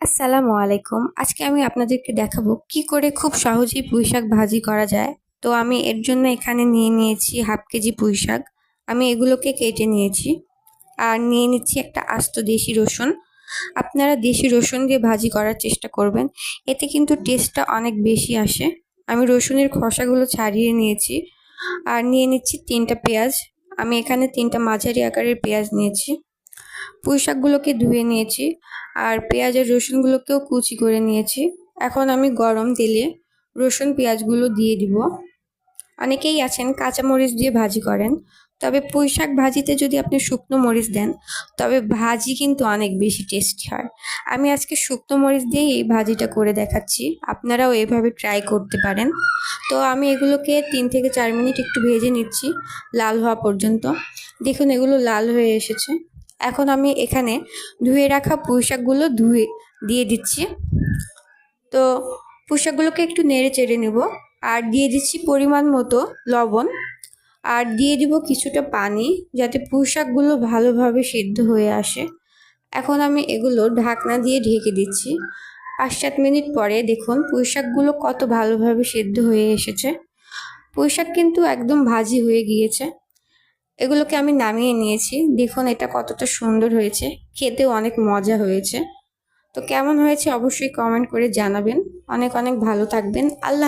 আসসালামু আলাইকুম। আজকে আমি আপনাদেরকে দেখাবো কি করে খুব সহজেই পুঁইশাক ভাজি করা যায়। তো আমি এর জন্য এখানে নিয়ে নিয়েছি হাফ কেজি পুঁইশাক। আমি এগুলোকে কেটে নিয়েছি আর নিয়ে নিচ্ছি একটা আস্ত দেশি রসুন। আপনারা দেশি রসুন দিয়ে ভাজি করার চেষ্টা করবেন, এতে কিন্তু টেস্টটা অনেক বেশি আসে। আমি রসুনের খোসাগুলো ছাড়িয়ে নিয়েছি আর নিয়ে নিচ্ছি 3টা পেঁয়াজ। আমি এখানে 3টা মাঝারি আকারের পেঁয়াজ নিয়েছি। পুঁই শাকগুলোকে ধুয়ে নিয়েছি আর পেঁয়াজ আর রসুনগুলোকেও কুচি করে নিয়েছি। এখন আমি গরম তেলে রসুন পেঁয়াজগুলো দিয়ে দিব। অনেকেই আছেন কাঁচা মরিচ দিয়ে ভাজি করেন, তবে পুঁই শাক ভাজিতে যদি আপনি শুকনো মরিচ দেন তবে ভাজি কিন্তু অনেক বেশি টেস্টি হয়। আমি আজকে শুকনো মরিচ দিয়েই এই ভাজিটা করে দেখাচ্ছি, আপনারাও এভাবে ট্রাই করতে পারেন। তো আমি এগুলোকে 3 থেকে 4 মিনিট একটু ভেজে নিচ্ছি লাল হওয়া পর্যন্ত। দেখুন এগুলো লাল হয়ে এসেছে। এখন আমি এখানে ধুয়ে রাখা পুঁই শাকগুলো দিয়ে দিচ্ছি। তো পুঁই শাকগুলোকে একটু নেড়ে চেড়ে নেব আর দিয়ে দিচ্ছি পরিমাণ মতো লবণ আর দিয়ে দিব কিছুটা পানি, যাতে পুঁই শাকগুলো ভালোভাবে সিদ্ধ হয়ে আসে। এখন আমি এগুলো ঢাকনা দিয়ে ঢেকে দিচ্ছি। 5-7 মিনিট পরে দেখুন পুঁই শাকগুলো কত ভালোভাবে সিদ্ধ হয়ে এসেছে। পুঁই শাক কিন্তু একদম ভাজি হয়ে গিয়েছে। এগুলোকে আমি নামিয়ে নিয়েছি। দেখুন এটা কতটা সুন্দর হয়েছে, খেতেও অনেক মজা হয়েছে। তো কেমন হয়েছে অবশ্যই কমেন্ট করে জানাবেন। অনেক অনেক ভালো থাকবেন। আল্লাহ।